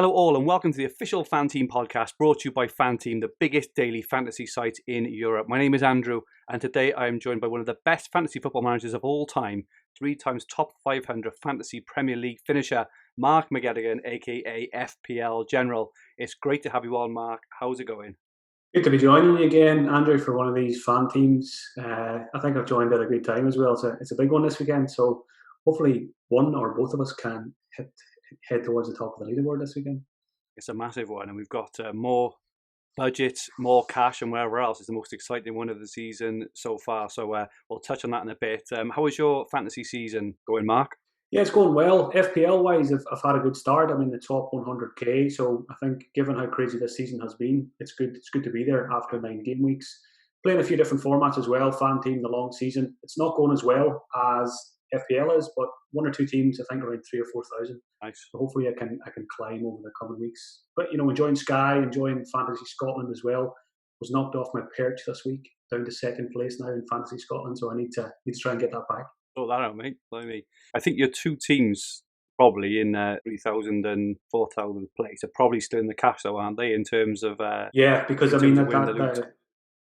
Hello all and welcome to the official FanTeam podcast brought to you by FanTeam, the biggest daily fantasy site in Europe. My name is Andrew and today I am joined by one of the best fantasy football managers of all time, 3 times top 500 fantasy Premier League finisher, Mark McGettigan, aka FPL General. It's great to have you on, Mark. How's it going? Good to be joining you again, Andrew, for one of these FanTeams. I think I've joined at a good time as well. It's a big one this weekend, so hopefully one or both of us can head towards the top of the leaderboard this weekend. It's a massive one, and we've got more budget, more cash, and wherever else. It's the most exciting one of the season so far. So we'll touch on that in a bit. How is your fantasy season going, Mark? Yeah, it's going well. FPL wise, I've had a good start. I'm in the top 100k, so I think given how crazy this season has been, it's good. It's good to be there after 9 game weeks. Playing a few different formats as well. FanTeam, the long season. It's not going as well as FPL is, but one or two teams, I think, around 3,000 or 4,000. Nice. So hopefully I can climb over the coming weeks. But enjoying Sky, enjoying Fantasy Scotland as well. Was knocked off my perch this week, down to second place now in Fantasy Scotland. So I need to try and get that back. Oh, that out, mate. Blimey. I think your two teams probably in 3,000 and 4,000 place are probably still in the cash, though, aren't they? In terms of yeah, because I mean that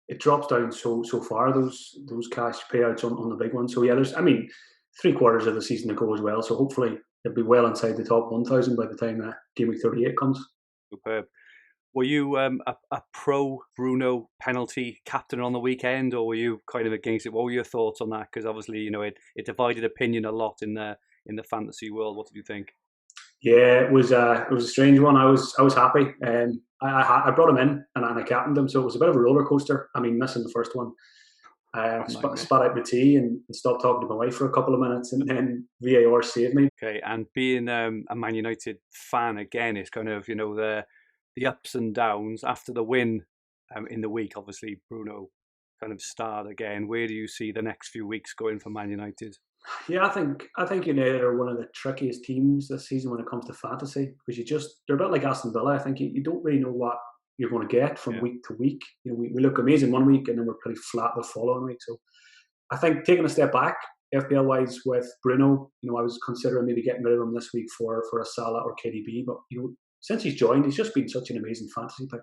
it drops down so far those cash payouts on the big ones. So yeah, there's 3/4 of the season to go as well. So hopefully it'll be well inside the top 1,000 by the time Gameweek 38 comes. Superb. Were you a pro Bruno penalty captain on the weekend, or were you kind of against it? What were your thoughts on that? Because obviously, it divided opinion a lot in the fantasy world. What did you think? Yeah, it was a strange one. I was happy. I brought him in and I captained him, so it was a bit of a roller coaster. I mean, missing the first one. Spat out my tea and stopped talking to my wife for a couple of minutes, and then VAR saved me. Okay, and being a Man United fan again, it's kind of the ups and downs after the win in the week. Obviously, Bruno kind of starred again. Where do you see the next few weeks going for Man United? Yeah, I think United are one of the trickiest teams this season when it comes to fantasy, because they're a bit like Aston Villa. I think you don't really know what you're going to get from week to week. We look amazing one week and then we're pretty flat the following week. So I think taking a step back, FPL wise, with Bruno, I was considering maybe getting rid of him this week for a Salah or KDB, but since he's joined, he's just been such an amazing fantasy pick.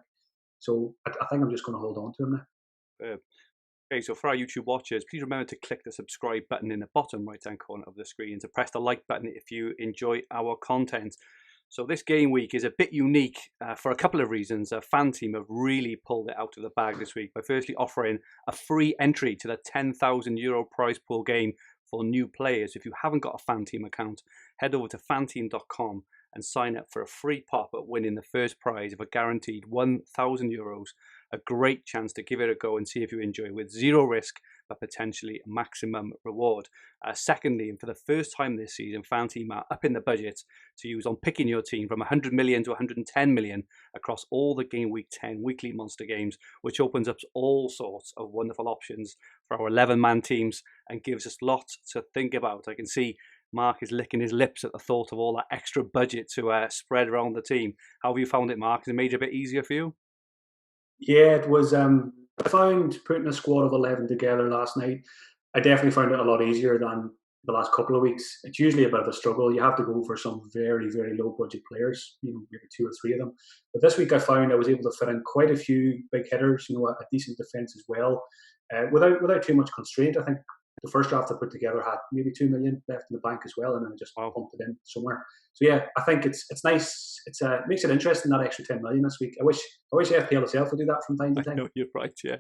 So I think I'm just going to hold on to him now. Okay, so for our YouTube watchers, please remember to click the subscribe button in the bottom right-hand corner of the screen and to press the like button if you enjoy our content. So this game week is a bit unique for a couple of reasons. FanTeam have really pulled it out of the bag this week by firstly offering a free entry to the €10,000 prize pool game for new players. If you haven't got a FanTeam account, head over to fanteam.com and sign up for a free pop at winning the first prize of a guaranteed €1,000. A great chance to give it a go and see if you enjoy with zero risk, but potentially maximum reward. Secondly, and for the first time this season, FanTeam are up in the budget to use on picking your team from 100 million to 110 million across all the Game Week 10 weekly monster games, which opens up all sorts of wonderful options for our 11-man teams and gives us lots to think about. I can see Mark is licking his lips at the thought of all that extra budget to spread around the team. How have you found it, Mark? Has it made it a bit easier for you? Yeah, it was. I found putting a squad of 11 together last night, I definitely found it a lot easier than the last couple of weeks. It's usually a bit of a struggle. You have to go for some very, very low budget players, maybe 2 or 3 of them. But this week I found I was able to fit in quite a few big hitters, a decent defence as well, without too much constraint. I think the first draft I put together had maybe 2 million left in the bank as well, and then I just pumped it in somewhere. So yeah, I think it's nice. It makes it interesting, that extra 10 million this week. I wish FPL itself would do that from time to time. No, you're right. Yeah,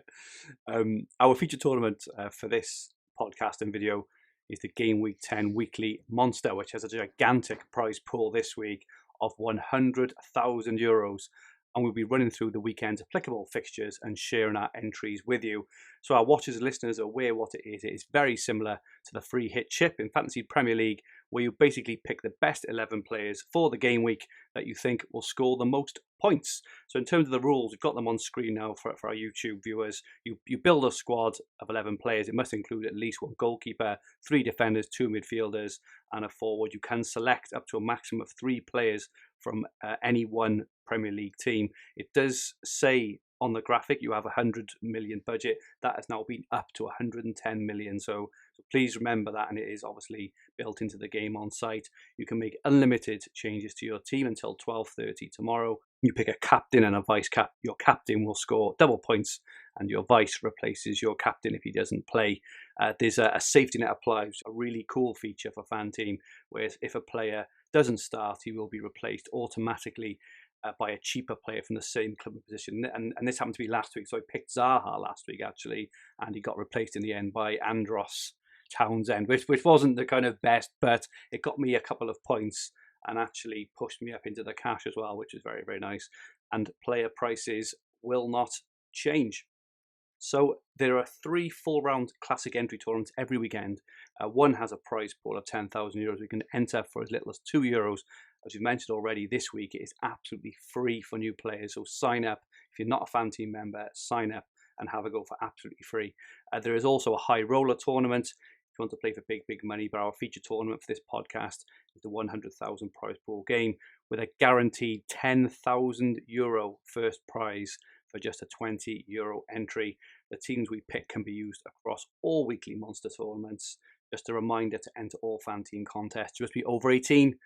our feature tournament for this podcast and video is the Game Week 10 Weekly Monster, which has a gigantic prize pool this week of €100,000. And we'll be running through the weekend's applicable fixtures and sharing our entries with you. So our watchers and listeners are aware what it is. It is very similar to the free hit chip in Fantasy Premier League, where you basically pick the best 11 players for the game week that you think will score the most points. So in terms of the rules, we've got them on screen now for our YouTube viewers. You build a squad of 11 players. It must include at least 1 goalkeeper, 3 defenders, 2 midfielders, and a forward. You can select up to a maximum of 3 players from any one Premier League team. It does say on the graphic, you have 100 million budget. That has now been up to 110 million. So please remember that, and it is obviously built into the game on site. You can make unlimited changes to your team until 12:30 tomorrow. You pick a captain and a vice cap. Your captain will score double points, and your vice replaces your captain if he doesn't play. There's a safety net applies, a really cool feature for FanTeam, where if a player doesn't start, he will be replaced automatically by a cheaper player from the same club position. And this happened to be last week. So I picked Zaha last week, actually, and he got replaced in the end by Andros Townsend, which wasn't the kind of best, but it got me a couple of points and actually pushed me up into the cash as well, which is very, very nice. And player prices will not change. So there are 3 full-round classic entry tournaments every weekend. One has a prize pool of €10,000. We can enter for as little as €2. As you mentioned already, this week it is absolutely free for new players. So sign up. If you're not a FanTeam member, sign up and have a go for absolutely free. There is also a high roller tournament. If you want to play for big, big money, but our feature tournament for this podcast is the 100,000 prize pool game with a guaranteed €10,000 first prize for just a €20 entry. The teams we pick can be used across all weekly monster tournaments. Just a reminder to enter all FanTeam contests. You must be over 18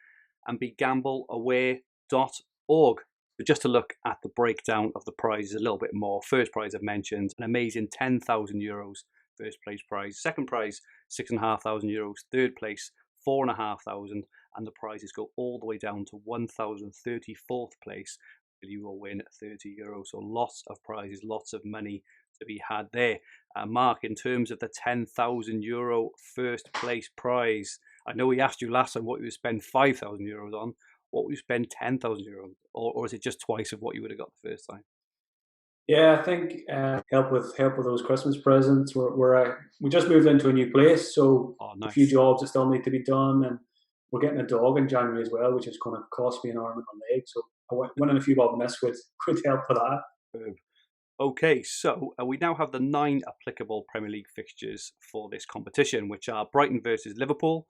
and be gambleaware.org. But just to look at the breakdown of the prizes a little bit more. First prize I've mentioned, an amazing €10,000 first place prize. Second prize, €6,500. Third place, €4,500. And the prizes go all the way down to 1,034th place. You will win €30. So lots of prizes, lots of money to be had there. Mark, in terms of the €10,000 first place prize, I know we asked you last time what you would spend €5,000 on. What would you spend €10,000 or is it just twice of what you would have got the first time? Yeah, I think help with those Christmas presents. We just moved into a new place, so nice. A few jobs that still need to be done, and we're getting a dog in January as well, which is going to cost me an arm and a leg. So winning a few bob and this would help with that. Okay, so we now have the 9 applicable Premier League fixtures for this competition, which are Brighton versus Liverpool,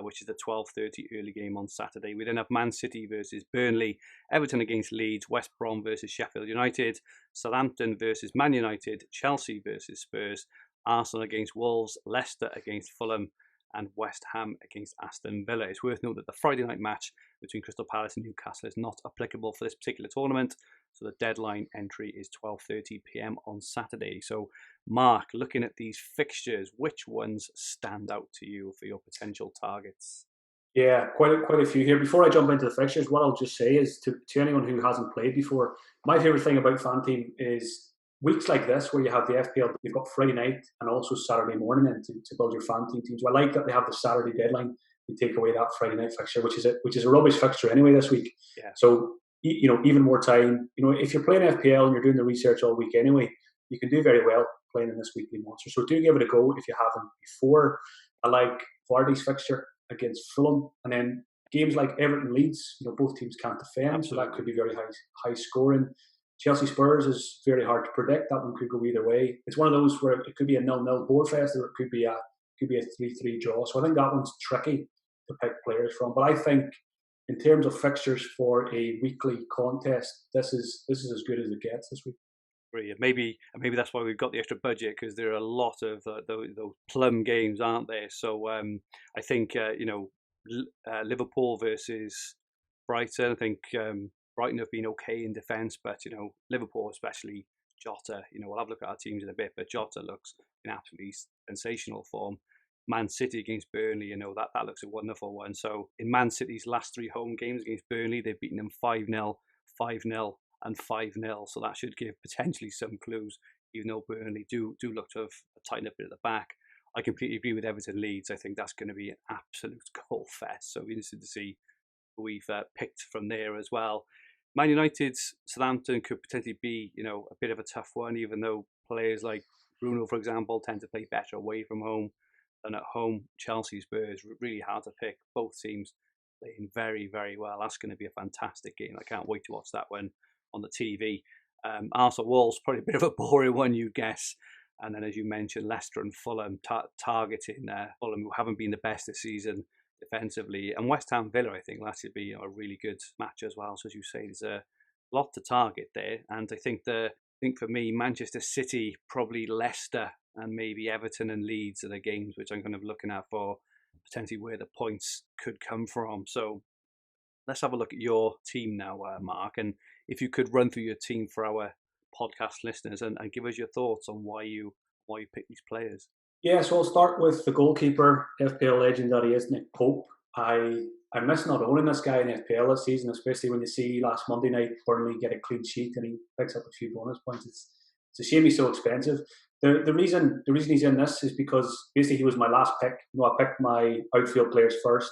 which is the 12:30 early game on Saturday. We then have Man City versus Burnley, Everton against Leeds, West Brom versus Sheffield United, Southampton versus Man United, Chelsea versus Spurs, Arsenal against Wolves, Leicester against Fulham, and West Ham against Aston Villa. It's worth noting that the Friday night match between Crystal Palace and Newcastle is not applicable for this particular tournament. So the deadline entry is 12:30 p.m. on Saturday. So Mark, looking at these fixtures, which ones stand out to you for your potential targets? Yeah, quite a few here. Before I jump into the fixtures, what I'll just say is to anyone who hasn't played before, my favourite thing about FanTeam is weeks like this where you have the FPL, you've got Friday night and also Saturday morning in to build your FanTeam team. So I like that they have the Saturday deadline to take away that Friday night fixture, which is a rubbish fixture anyway this week. Yeah. So even more time. If you're playing FPL and you're doing the research all week anyway, you can do very well playing in this weekly monster. So do give it a go if you haven't before. I like Vardy's fixture against Fulham, and then games like Everton Leeds. Both teams can't defend, Absolutely. so that could be very high scoring. Chelsea Spurs is very hard to predict. That one could go either way. It's one of those where it could be a 0-0 board fest, or it could be a 3-3 draw. So I think that one's tricky to pick players from. But I think in terms of fixtures for a weekly contest, this is as good as it gets this week. Brilliant. Maybe that's why we've got the extra budget, because there are a lot of those plum games, aren't there? So I think Liverpool versus Brighton. I think Brighton have been okay in defence, but Liverpool, especially Jota. We'll have a look at our teams in a bit, but Jota looks in absolutely sensational form. Man City against Burnley, that looks a wonderful one. So in Man City's last 3 home games against Burnley, they've beaten them 5-0, 5-0, and 5-0. So that should give potentially some clues, even though Burnley do look to have tightened up a bit at the back. I completely agree with Everton Leeds. I think that's going to be an absolute goal fest. So we're interested to see who we've picked from there as well. Man United's Southampton could potentially be, a bit of a tough one, even though players like Bruno, for example, tend to play better away from home than at home. Chelsea Spurs, really hard to pick. Both teams playing very, very well. That's going to be a fantastic game. I can't wait to watch that one on the TV. Arsenal Wolves, probably a bit of a boring one, you'd guess. And then, as you mentioned, Leicester and Fulham targeting Fulham, who haven't been the best this season defensively. And West Ham Villa, I think that should be a really good match as well. So as you say, there's a lot to target there. And I think the think for me, Manchester City, probably Leicester, and maybe Everton and Leeds are the games which I'm kind of looking at for potentially where the points could come from. So let's have a look at your team now, Mark, and if you could run through your team for our podcast listeners and give us your thoughts on why you pick these players. Yeah, so I'll start with the goalkeeper, FPL legend that he is, Nick Pope. I miss not owning this guy in FPL this season, especially when you see last Monday night Burnley get a clean sheet and he picks up a few bonus points. It's a shame he's so expensive. The reason he's in this is because basically he was my last pick. I picked my outfield players first.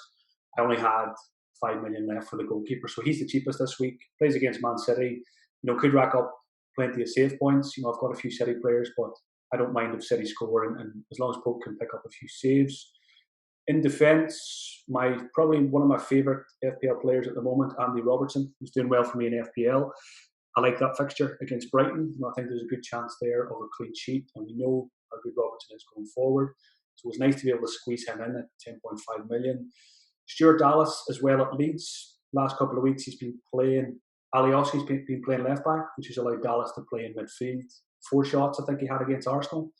I only had 5 million left for the goalkeeper, so he's the cheapest this week. Plays against Man City. Could rack up plenty of save points. I've got a few City players, but I don't mind if City score, and as long as Pope can pick up a few saves. In defence, probably one of my favourite FPL players at the moment, Andy Robertson, who's doing well for me in FPL. I like that fixture against Brighton. I think there's a good chance there of a clean sheet, and we know how good Robertson is going forward. So it was nice to be able to squeeze him in at 10.5 million. Stuart Dallas as well at Leeds. Last couple of weeks he's been playing. Aliosi's been playing left back, which has allowed Dallas to play in midfield. 4 shots I think he had against Arsenal.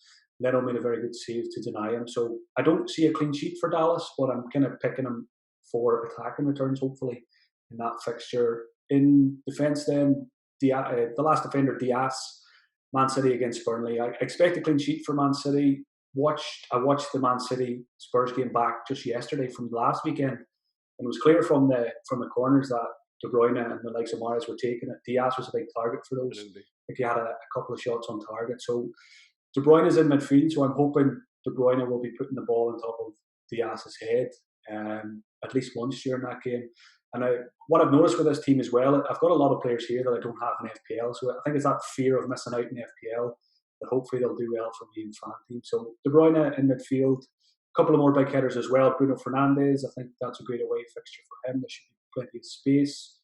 Leno made a very good save to deny him. So I don't see a clean sheet for Dallas, but I'm kind of picking him for attacking returns, hopefully, in that fixture. In defence then, the last defender, Diaz, Man City against Burnley. I expect a clean sheet for Man City. I watched the Man City Spurs game back just yesterday from last weekend, and it was clear from the corners that De Bruyne and the likes of Mahrez were taking it. Diaz was a big target for those. Absolutely. I think he had a couple of shots on target. So De Bruyne is in midfield, so I'm hoping De Bruyne will be putting the ball on top of Diaz's head at least once during that game. And what I've noticed with this team as well, I've got a lot of players here that I don't have in FPL, so I think it's that fear of missing out in FPL that hopefully they'll do well for me in FanTeam. So De Bruyne in midfield, a couple of more big hitters as well. Bruno Fernandes, I think that's a great away fixture for him. There should be plenty of space.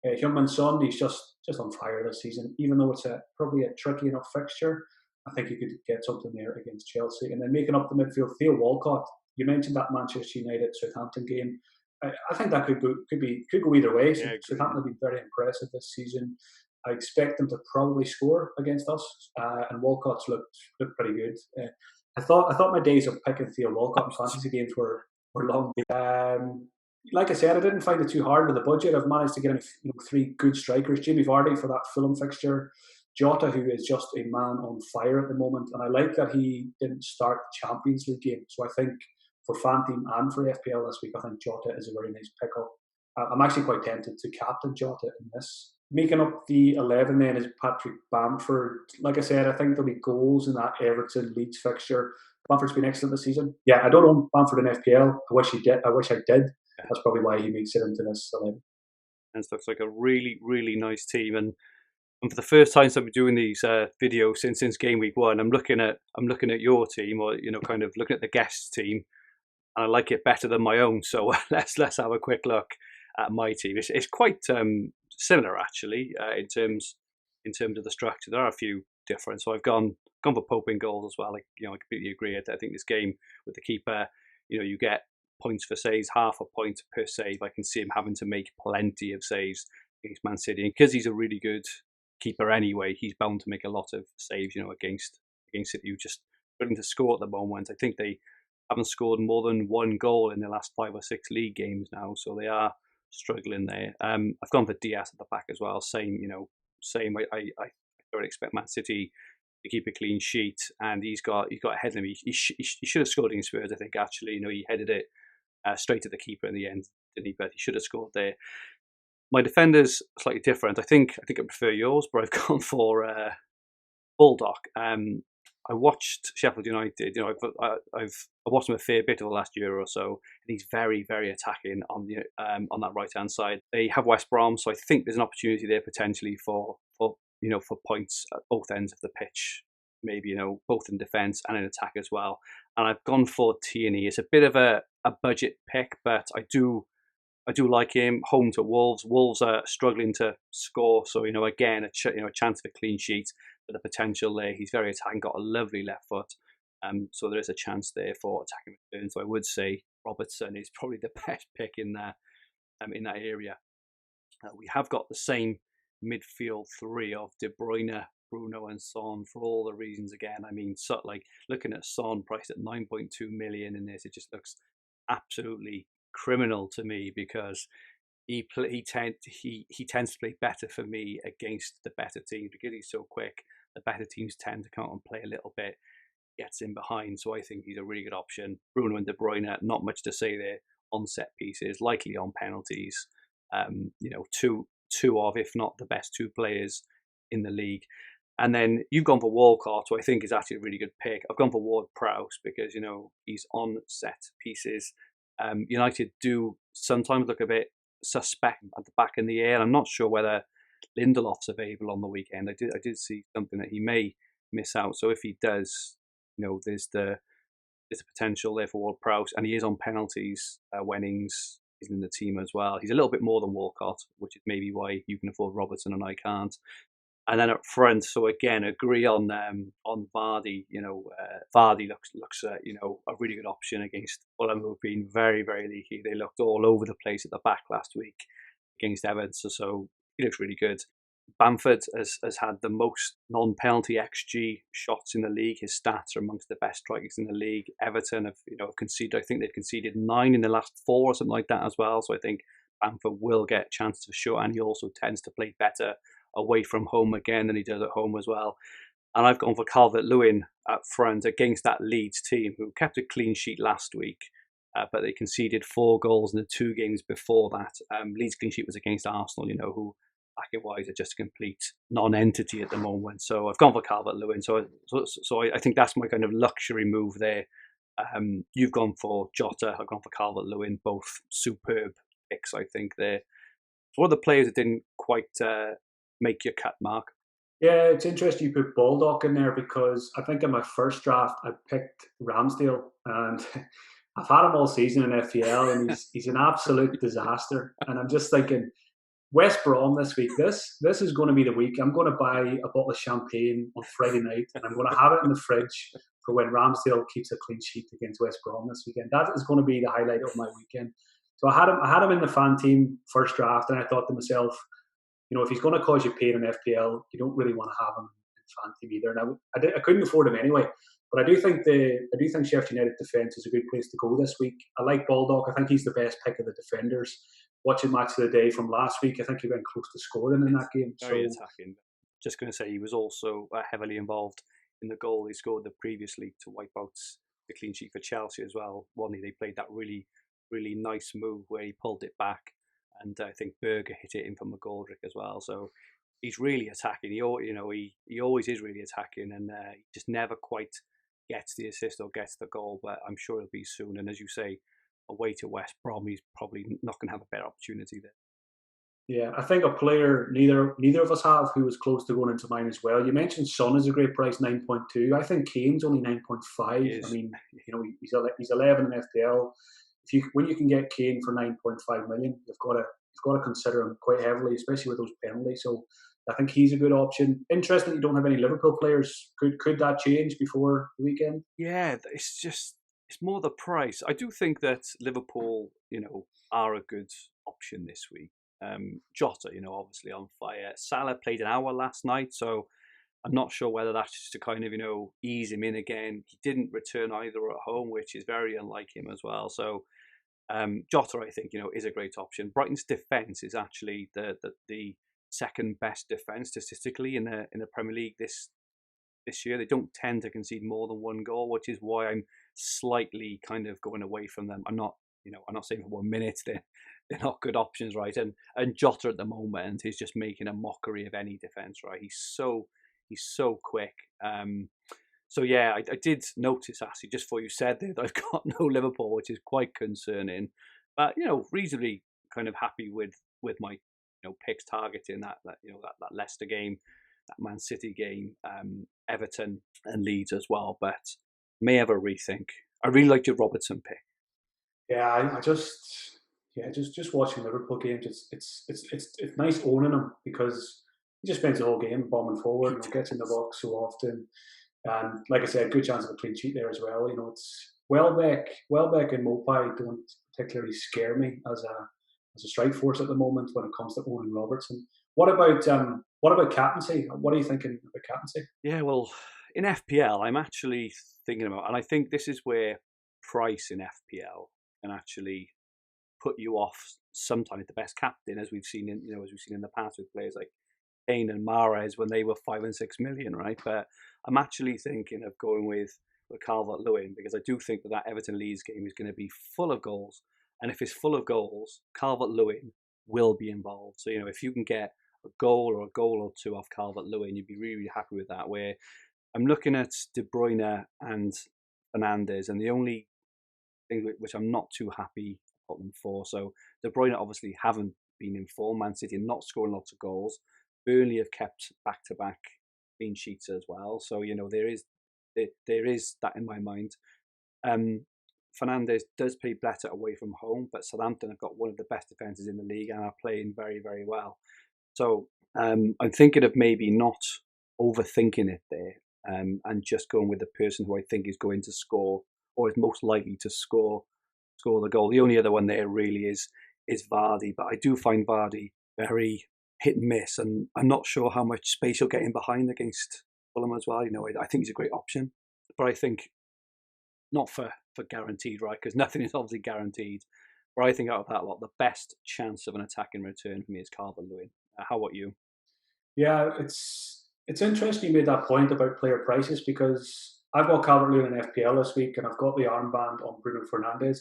Heung-min Son, he's just on fire this season, even though it's probably a tricky enough fixture. I think he could get something there against Chelsea. And then making up the midfield, Theo Walcott. You mentioned that Manchester United Southampton game. I think that could go either way. Yeah, Southampton have been very impressive this season. I expect them to probably score against us, and Walcott's looked pretty good. I thought my days of picking Theo Walcott in fantasy games were long. Like I said, I didn't find it too hard with the budget. I've managed to get him 3 good strikers. Jamie Vardy for that Fulham fixture. Jota, who is just a man on fire at the moment. And I like that he didn't start the Champions League game. So I think for FanTeam and for FPL this week, I think Jota is a very nice pickup. I'm actually quite tempted to captain Jota in this. Making up the 11 then is Patrick Bamford. Like I said, I think there'll be goals in that Everton-Leeds fixture. Bamford's been excellent this season. Yeah, I don't own Bamford in FPL. I wish I did. That's probably why he makes it into this 11. And it looks like a really, really nice team. And for the first time since I've been doing these videos since Gameweek 1, I'm looking at your team, or kind of looking at the guest team, and I like it better than my own. So let's have a quick look at my team. It's quite similar actually in terms of the structure. There are a few different. So I've gone for Pope in goals as well. I completely agree. I think this game with the keeper, you get points for saves, half a point per save. I can see him having to make plenty of saves against Man City, and because he's a really good keeper anyway, he's bound to make a lot of saves. Against City, who just willing to score at the moment. I think they haven't scored more than 1 goal in the last 5 or 6 league games now, so they are struggling there. I've gone for Diaz at the back as well. Same. I don't expect Man City to keep a clean sheet, and he's got ahead of him. He should have scored against Spurs. I think actually, he headed it straight to the keeper in the end, didn't he? But he should have scored there. My defenders are slightly different. I think I prefer yours, but I've gone for Baldock. I watched Sheffield United. I've watched him a fair bit over the last year or so, and he's very, very attacking on that right hand side. They have West Brom, so I think there's an opportunity there potentially for points at both ends of the pitch. Maybe both in defence and in attack as well. And I've gone for Tierney. It's a bit of a budget pick, but I do like him. Home to Wolves. Wolves are struggling to score, so again a chance of a clean sheet, but the potential there. He's very attacking, got a lovely left foot, so there is a chance there for attacking return. So I would say Robertson is probably the best pick in that area. We have got the same midfield 3 of De Bruyne, Bruno and Son for all the reasons again. I mean, so, like looking at Son priced at 9.2 million in this, it just looks absolutely criminal to me because he tends to play better for me against the better teams because he's so quick. The better teams tend to come out and play a little bit, gets in behind. So I think he's a really good option. Bruno and De Bruyne, not much to say there on set pieces, likely on penalties. Two of, if not the best two players in the league. And then you've gone for Walcott, who I think is actually a really good pick. I've gone for Ward-Prowse because, he's on set pieces. United do sometimes look a bit suspect at the back in the air. I'm not sure whether Lindelof's available on the weekend. I did see something that he may miss out. So if he does, there's the potential there for Ward-Prowse, and he is on penalties. Wennings is in the team as well. He's a little bit more than Walcott, which is maybe why you can afford Robertson and I can't. And then up front, so again, agree on Vardy. Vardy looks a really good option against Fulham, who have been very, very leaky. They looked all over the place at the back last week against Everton, so he looks really good. Bamford has had the most non-penalty XG shots in the league. His stats are amongst the best strikers in the league. Everton have conceded. I think they've conceded 9 in the last 4 or something like that as well. So I think Bamford will get chances for sure, and he also tends to play better away from home again than he does at home as well. And I've gone for Calvert-Lewin up front against that Leeds team who kept a clean sheet last week, but they conceded 4 goals in the 2 games before that. Leeds' clean sheet was against Arsenal, who bracket-wise are just a complete non-entity at the moment. So I've gone for Calvert-Lewin. So I think that's my kind of luxury move there. You've gone for Jota. I've gone for Calvert-Lewin. Both superb picks, I think. They're one of the players that didn't quite make your cut, Mark. Yeah, it's interesting you put Baldock in there because I think in my first draft I picked Ramsdale, and I've had him all season in FPL, and he's an absolute disaster. And I'm just thinking, West Brom this week. This is going to be the week. I'm going to buy a bottle of champagne on Friday night, and I'm going to have it in the fridge for when Ramsdale keeps a clean sheet against West Brom this weekend. That is going to be the highlight of my weekend. So I had him in the fan team first draft, and I thought to myself, if he's going to cause you pain in FPL, you don't really want to have him in fan team either. And I couldn't afford him anyway. But I do think Sheffield United defence is a good place to go this week. I like Baldock. I think he's the best pick of the defenders. Watching match of the day from last week, I think he went close to scoring in that game. Very attacking. Just going to say he was also heavily involved in the goal they scored the previous league to wipe out the clean sheet for Chelsea as well. They played that really, really nice move where he pulled it back, and I think Berger hit it in from McGoldrick as well. So he's really attacking. He always is really attacking, and he just never quite gets the assist or gets the goal. But I'm sure it'll be soon. And as you say, away to West Brom, he's probably not going to have a better opportunity there. Yeah, I think a player neither of us have who was close to going into mine as well. You mentioned Son is a great price, 9.2. I think Kane's only 9.5. I mean, he's 11 in FPL. When you can get Kane for 9.5 million, you've got to consider him quite heavily, especially with those penalties. So I think he's a good option. Interesting that you don't have any Liverpool players. Could that change before the weekend? Yeah, it's more the price. I do think that Liverpool, are a good option this week. Jota, obviously on fire. Salah played an hour last night, so I'm not sure whether that's just to kind of, ease him in again. He didn't return either at home, which is very unlike him as well. So Jota, I think, is a great option. Brighton's defence is actually the second best defence statistically in the Premier League this year. They don't tend to concede more than 1 goal, which is why I'm slightly kind of going away from them. I'm not saying for 1 minute they're not good options, right? And Jota at the moment is just making a mockery of any defence, right? He's so quick. So yeah, I did notice actually just before you said that I've got no Liverpool, which is quite concerning. But reasonably kind of happy with my picks targeting that Leicester game, that Man City game, Everton and Leeds as well. But may have a rethink. I really liked your Robertson pick. Yeah, I just watching Liverpool games. It's nice owning him because he just spends the whole game bombing forward and gets in the box so often. And like I said, good chance of a clean sheet there as well. It's Welbeck and Mopai don't particularly scare me as a strike force at the moment when it comes to owning Robertson. What about What about captaincy? What are you thinking about captaincy? Yeah, well, in FPL, I'm actually thinking about, and I think this is where price in FPL can actually put you off sometimes the best captain, as we've seen in the past with players like Kane and Mahrez when they were 5 and 6 million, right? But I'm actually thinking of going with Calvert-Lewin because I do think that Everton Leeds game is going to be full of goals, and if it's full of goals, Calvert-Lewin will be involved. So if you can get a goal or two off Calvert-Lewin, you'd be really, really happy with that. Where I'm looking at De Bruyne and Fernandes, and the only thing which I'm not too happy about them for. So De Bruyne obviously haven't been in form. Man City are not scoring lots of goals. Burnley have kept back-to-back clean sheets as well. So there is that in my mind. Fernandes does play better away from home, but Southampton have got one of the best defences in the league and are playing very, very well. So I'm thinking of maybe not overthinking it there, and just going with the person who I think is going to score or is most likely to score the goal. The only other one there really is Vardy, but I do find Vardy very hit and miss, and I'm not sure how much space you'll get in behind against Fulham as well. I think he's a great option, but I think not for guaranteed, right? Because nothing is obviously guaranteed. But I think out of that lot, the best chance of an attack in return for me is Calvert-Lewin. How about you? Yeah, it's interesting you made that point about player prices because I've got Calvert-Lewin in FPL this week and I've got the armband on Bruno Fernandes,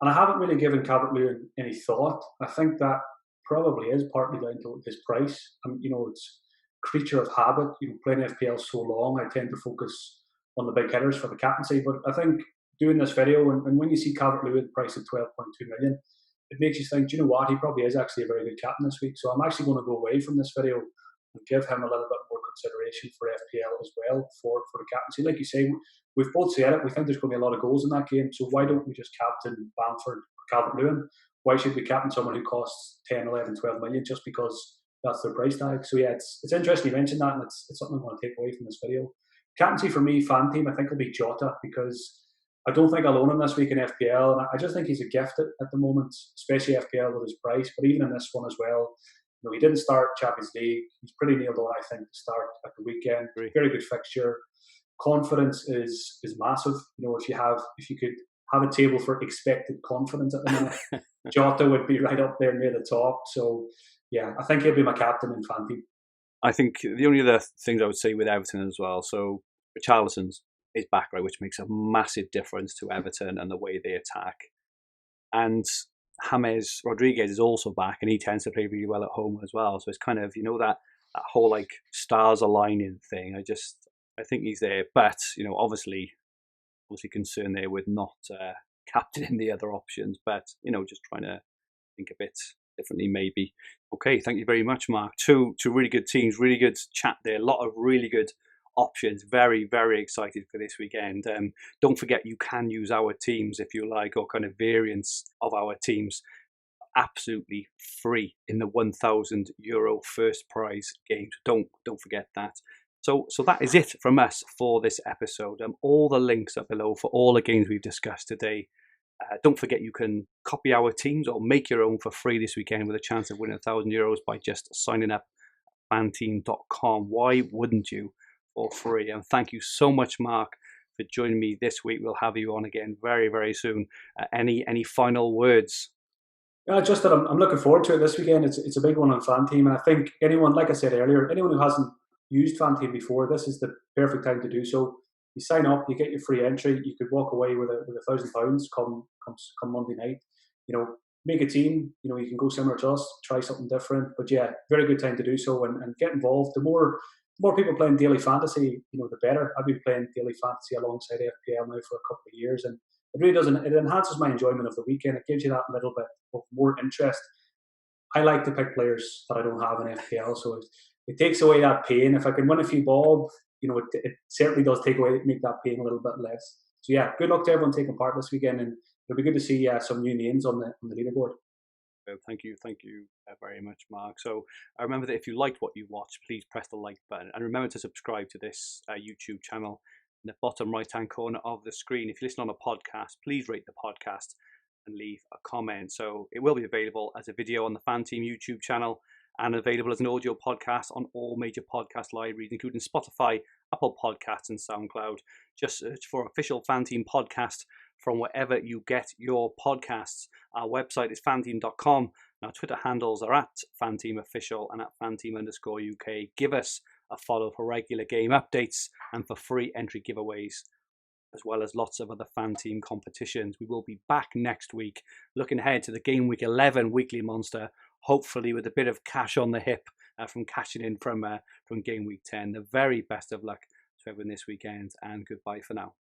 and I haven't really given Calvert-Lewin any thought. I think that probably is partly down to his price. It's creature of habit. Playing FPL so long, I tend to focus on the big hitters for the captaincy. But I think doing this video, and when you see Calvert-Lewin priced at 12.2 million, it makes you think, do you know what? He probably is actually a very good captain this week. So I'm actually going to go away from this video and give him a little bit more consideration for FPL as well for the captaincy. Like you say, we've both said it. We think there's going to be a lot of goals in that game. So why don't we just captain Bamford, Calvert-Lewin? Why should we captain someone who costs 10, 11, 12 million just because that's their price tag? So yeah, it's interesting you mentioned that, and it's something I'm going to take away from this video. Captaincy for me, fan team, I think will be Jota because I don't think I'll own him this week in FPL, and I just think he's a gift at the moment, especially FPL with his price. But even in this one as well, he didn't start Champions League. He's pretty nailed on, I think, to start at the weekend. Very good fixture. Confidence is massive. If you could have a table for expected confidence at the minute, Jota would be right up there near the top. So yeah, I think he'll be my captain in FanTeam. I think the only other things I would say with Everton as well. So Richarlison's is back, right, which makes a massive difference to Everton and the way they attack. And James Rodriguez is also back, and he tends to play really well at home as well. So it's kind of that whole like stars aligning thing. I think he's there, but obviously concerned there with not captaining the other options, but just trying to think a bit differently maybe. Okay, thank you very much, Mark. Two really good teams, really good chat there. A lot of really good options. Very, very excited for this weekend. Don't forget you can use our teams if you like, or kind of variants of our teams, absolutely free in the €1,000 first prize game. Don't forget that. So that is it from us for this episode. All the links are below for all the games we've discussed today. Don't forget you can copy our teams or make your own for free this weekend with a chance of winning €1,000 by just signing up at FanTeam.com. Why wouldn't you? For free. And thank you so much, Mark, for joining me this week. We'll have you on again very, very soon. Any final words? Just that I'm looking forward to it this weekend. It's a big one on FanTeam, and I think anyone, like I said earlier, anyone who hasn't used FanTeam before, this is the perfect time to do so. You sign up, you get your free entry. You could walk away with £1,000 come Monday night. Make a team. You can go similar to us, try something different. But yeah, very good time to do so and get involved. The more people playing daily fantasy, the better. I've been playing daily fantasy alongside FPL now for a couple of years, and it really does. It enhances my enjoyment of the weekend. It gives you that little bit of more interest. I like to pick players that I don't have in FPL, so it takes away that pain. If I can win a few bob, it certainly does make that pain a little bit less. So yeah, good luck to everyone taking part this weekend, and it'll be good to see some new names on the leaderboard. Thank you very much, Mark. So remember that if you liked what you watched, please press the like button, and remember to subscribe to this YouTube channel in the bottom right hand corner of the screen. If you listen on a podcast, please rate the podcast and leave a comment. So it will be available as a video on the FanTeam YouTube channel, and available as an audio podcast on all major podcast libraries, including Spotify, Apple Podcasts, and SoundCloud. Just search for Official FanTeam Podcast from wherever you get your podcasts. Our website is fanteam.com. Our Twitter handles are at FanTeamOfficial and at FanTeam_UK. Give us a follow for regular game updates and for free entry giveaways, as well as lots of other FanTeam competitions. We will be back next week, looking ahead to the Game Week 11 Weekly Monster, hopefully with a bit of cash on the hip from cashing in from Game Week 10. The very best of luck to everyone this weekend, and goodbye for now.